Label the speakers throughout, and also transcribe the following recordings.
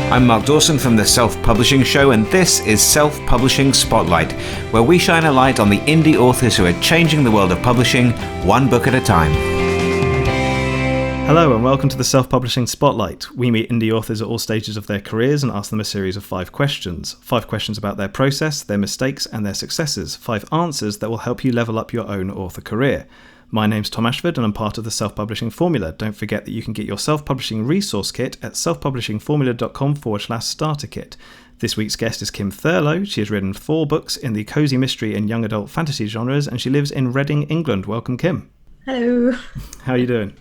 Speaker 1: I'm Mark Dawson from the Self-Publishing Show, and this is Self-Publishing Spotlight, where we shine a light on the indie authors who are changing the world of publishing, one book at a time.
Speaker 2: Hello and welcome to the Self-Publishing Spotlight. We meet indie authors at all stages of their careers and ask them a series of 5 questions. 5 questions about their process, their mistakes and their successes. 5 answers that will help you level up your own author career. My name's Tom Ashford and I'm part of the Self-Publishing Formula. Don't forget that you can get your self-publishing resource kit at selfpublishingformula.com/starter kit. This week's guest is Kym Thurlow. She has written 4 books in the cosy mystery and young adult fantasy genres, and she lives in Reading, England. Welcome, Kym.
Speaker 3: Hello.
Speaker 2: How are you doing?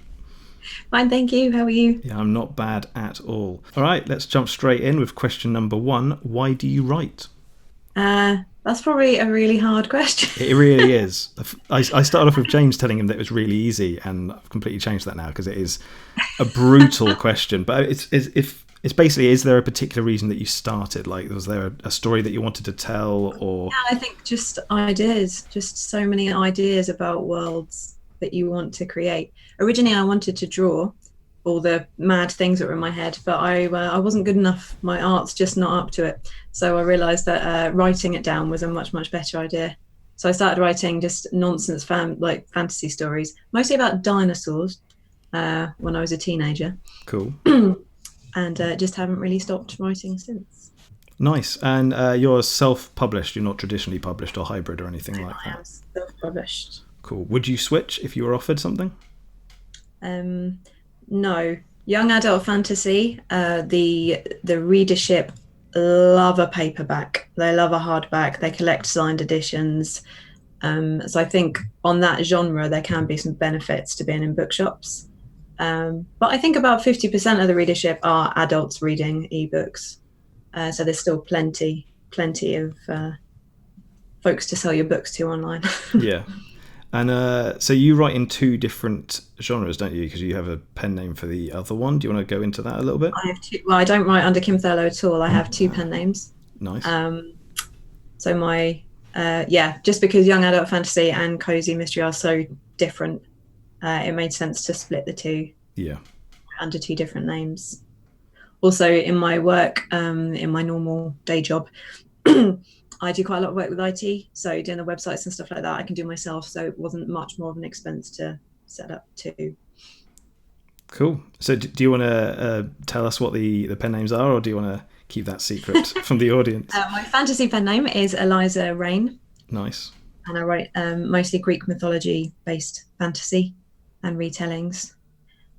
Speaker 3: Fine, thank you. How are you?
Speaker 2: Yeah, I'm not bad at all. All right, let's jump straight in with question number 1. Why do you write?
Speaker 3: That's probably a really hard question.
Speaker 2: It really is. I started off with James telling him that it was really easy, and I've completely changed that now because it is a brutal question. But it's basically, is there a particular reason that you started? Like, was there a story that you wanted to tell, or?
Speaker 3: Yeah, I think just ideas, just so many ideas about worlds that you want to create. Originally, I wanted to draw all the mad things that were in my head, but I wasn't good enough. My art's just not up to it. So I realised that writing it down was a much, much better idea. So I started writing just nonsense fantasy stories, mostly about dinosaurs when I was a teenager.
Speaker 2: Cool.
Speaker 3: And just haven't really stopped writing since.
Speaker 2: Nice. And you're self-published. You're not traditionally published or hybrid or anything like that?
Speaker 3: I am self-published.
Speaker 2: Cool. Would you switch if you were offered something?
Speaker 3: No. Young adult fantasy, the readership love a paperback. They love a hardback. They collect signed editions. So I think on that genre, there can be some benefits to being in bookshops. But I think about 50% of the readership are adults reading ebooks. So there's still plenty of folks to sell your books to online.
Speaker 2: Yeah. And so you write in 2 different genres, don't you? Because you have a pen name for the other one. Do you want to go into that a little bit?
Speaker 3: I have 2. Well, I don't write under Kym Thurlow at all. I have 2 pen names.
Speaker 2: Nice.
Speaker 3: So my just because young adult fantasy and cozy mystery are so different, it made sense to split the 2.
Speaker 2: Yeah.
Speaker 3: Under 2 different names. Also, in my work, in my normal day job. I do quite a lot of work with IT, so doing the websites and stuff like that I can do myself, so it wasn't much more of an expense to set up 2.
Speaker 2: Cool. So do you want to tell us what the pen names are, or do you want to keep that secret from the audience?
Speaker 3: My fantasy pen name is Eliza Rain.
Speaker 2: Nice.
Speaker 3: And I write mostly Greek mythology based fantasy and retellings.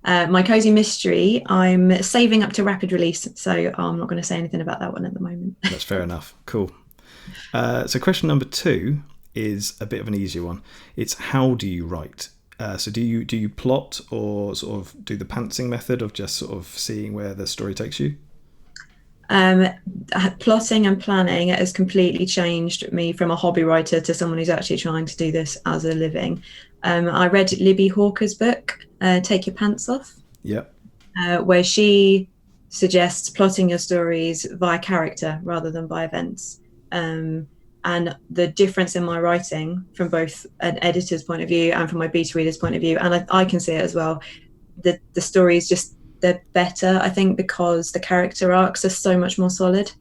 Speaker 3: My cozy mystery, I'm saving up to rapid release, so I'm not going to say anything about that one at the moment.
Speaker 2: That's fair enough. Cool. So question number 2 is a bit of an easier one. It's how do you write? So do you plot, or sort of do the pantsing method of just sort of seeing where the story takes you?
Speaker 3: Plotting and planning has completely changed me from a hobby writer to someone who's actually trying to do this as a living. I read Libby Hawker's book, Take Your Pants Off.
Speaker 2: Yep.
Speaker 3: Where she suggests plotting your stories via character rather than by events. And the difference in my writing from both an editor's point of view and from my beta reader's point of view, and I can see it as well, the stories they're better, I think, because the character arcs are so much more solid,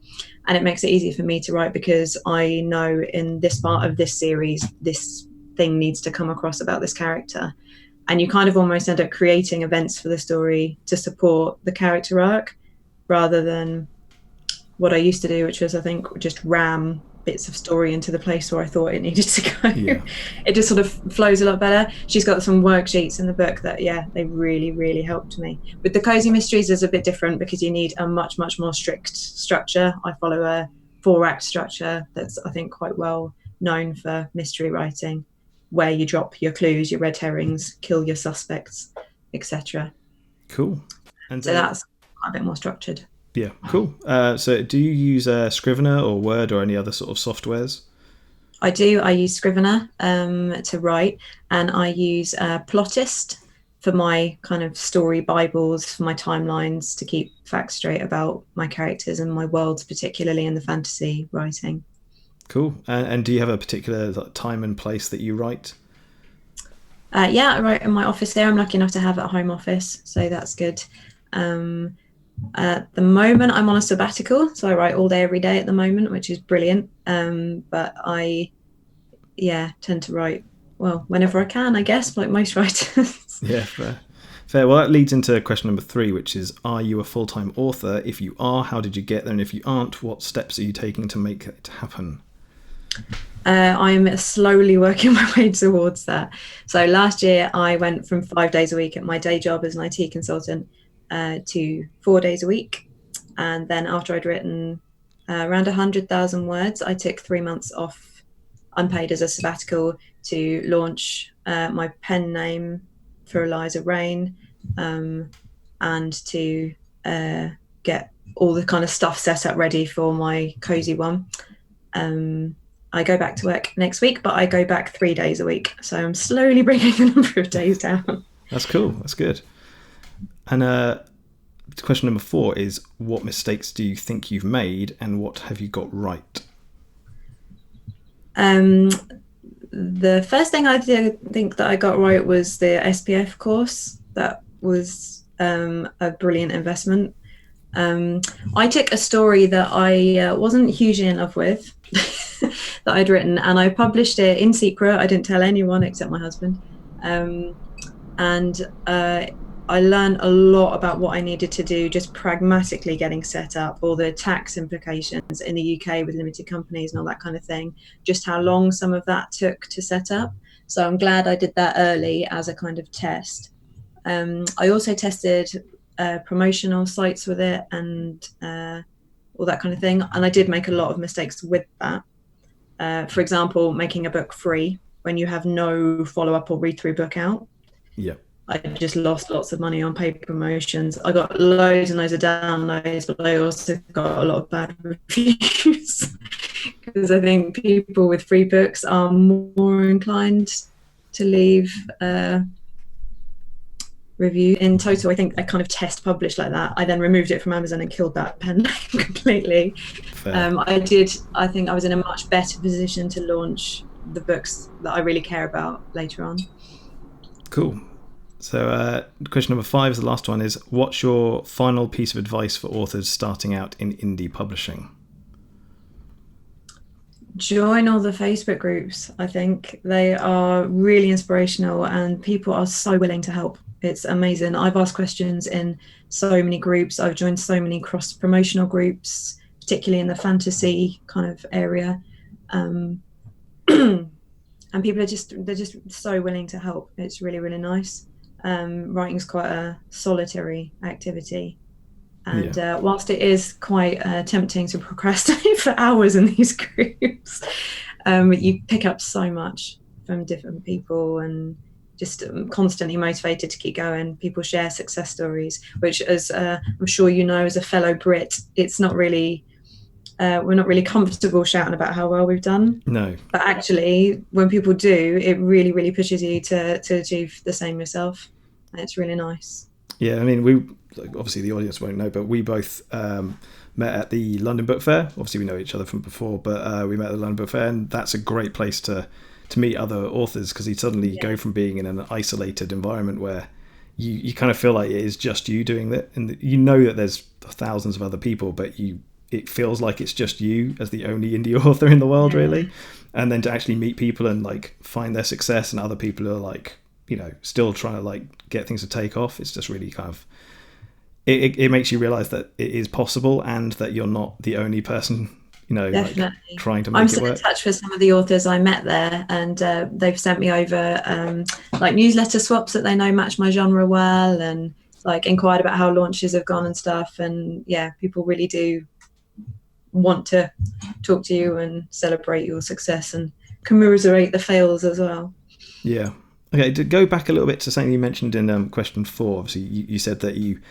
Speaker 3: and it makes it easier for me to write because I know in this part of this series this thing needs to come across about this character, and you kind of almost end up creating events for the story to support the character arc rather than what I used to do, which was, I think, just ram bits of story into the place where I thought it needed to go. Yeah. It just sort of flows a lot better. She's got some worksheets in the book that, they really, really helped me. With the cozy mysteries, it's a bit different because you need a much, much more strict structure. I follow a 4-act structure that's, I think, quite well known for mystery writing, where you drop your clues, your red herrings, kill your suspects, etc.
Speaker 2: Cool. And
Speaker 3: so that's quite a bit more structured.
Speaker 2: Yeah, cool. So do you use Scrivener or Word or any other sort of softwares?
Speaker 3: I do. I use Scrivener to write, and I use Plotist for my kind of story bibles, for my timelines, to keep facts straight about my characters and my worlds, particularly in the fantasy writing.
Speaker 2: Cool. And do you have a particular time and place that you write?
Speaker 3: I write in my office there. I'm lucky enough to have a home office, so that's good. At the moment, I'm on a sabbatical, so I write all day, every day at the moment, which is brilliant. But I, tend to write, well, whenever I can, I guess, like most writers.
Speaker 2: Yeah, fair. Fair. Well, that leads into question number 3, which is, are you a full-time author? If you are, how did you get there? And if you aren't, what steps are you taking to make it happen?
Speaker 3: I'm slowly working my way towards that. So last year, I went from 5 days a week at my day job as an IT consultant to 4 days a week. And then after I'd written around 100,000 words, I took 3 months off unpaid as a sabbatical to launch my pen name for Eliza Rain, and to get all the kind of stuff set up ready for my cozy one. I go back to work next week, but I go back 3 days a week. So I'm slowly bringing the number of days down.
Speaker 2: That's cool. That's good. And question number 4 is, what mistakes do you think you've made and what have you got right?
Speaker 3: The first thing I think that I got right was the SPF course. That was a brilliant investment. I took a story that I wasn't hugely in love with that I'd written, and I published it in secret. I didn't tell anyone except my husband. And I learned a lot about what I needed to do, just pragmatically getting set up, all the tax implications in the UK with limited companies and all that kind of thing, just how long some of that took to set up. So I'm glad I did that early as a kind of test. I also tested promotional sites with it and all that kind of thing. And I did make a lot of mistakes with that. For example, making a book free when you have no follow-up or read-through book out.
Speaker 2: Yeah.
Speaker 3: I just lost lots of money on paid promotions. I got loads and loads of downloads, but I also got a lot of bad reviews because I think people with free books are more inclined to leave review. In total, I think I kind of test published like that. I then removed it from Amazon and killed that pen name completely. I think I was in a much better position to launch the books that I really care about later on.
Speaker 2: Cool. So question number 5 is the last one, is what's your final piece of advice for authors starting out in indie publishing?
Speaker 3: Join all the Facebook groups. I think they are really inspirational and people are so willing to help. It's amazing. I've asked questions in so many groups. I've joined so many cross-promotional groups, particularly in the fantasy kind of area. And people are just so willing to help. It's really, really nice. Writing is quite a solitary activity. And whilst it is quite tempting to procrastinate for hours in these groups, you pick up so much from different people and just constantly motivated to keep going. People share success stories, which, as I'm sure you know, as a fellow Brit, it's not really, we're not really comfortable shouting about how well we've done.
Speaker 2: No.
Speaker 3: But actually, when people do, it really, really pushes you to achieve the same yourself. And it's really nice.
Speaker 2: Yeah, I mean, we obviously the audience won't know, but we both met at the London Book Fair. Obviously, we know each other from before, but we met at the London Book Fair, and that's a great place to meet other authors, because you suddenly go from being in an isolated environment where you kind of feel like it is just you doing that, and you know that there's thousands of other people, but it feels like it's just you as the only indie author in the world, really. And then to actually meet people and like find their success, and other people are like, you know, still trying to like get things to take off. It's just really kind of, it makes you realize that it is possible and that you're not the only person, you know, like trying to make it work.
Speaker 3: I'm still in touch with some of the authors I met there, and they've sent me over like newsletter swaps that they know match my genre well, and like inquired about how launches have gone and stuff. And yeah, people really do want to talk to you and celebrate your success and commiserate the fails as well.
Speaker 2: Yeah. Okay, to go back a little bit to something you mentioned in question 4, obviously you said that you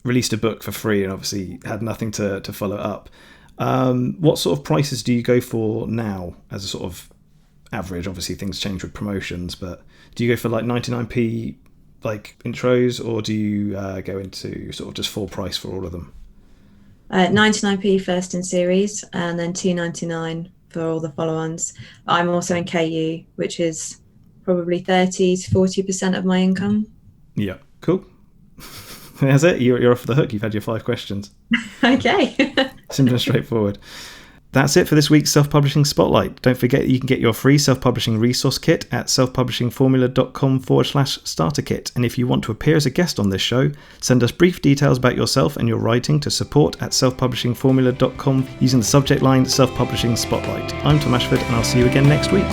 Speaker 2: released a book for free and obviously had nothing to follow up. What sort of prices do you go for now as a sort of average? Obviously things change with promotions, but do you go for like 99p like intros, or do you go into sort of just full price for all of them?
Speaker 3: 99p first in series, and then $2.99 for all the follow-ons. I'm also in KU, which is probably 30 to 40% of my income.
Speaker 2: Yeah, cool. That's it. You're off the hook. You've had your 5 questions.
Speaker 3: Okay.
Speaker 2: Simple and straightforward. That's it for this week's Self-Publishing Spotlight. Don't forget you can get your free self-publishing resource kit at selfpublishingformula.com/starter kit. And if you want to appear as a guest on this show, send us brief details about yourself and your writing to support@selfpublishingformula.com using the subject line Self-Publishing Spotlight. I'm Tom Ashford, and I'll see you again next week.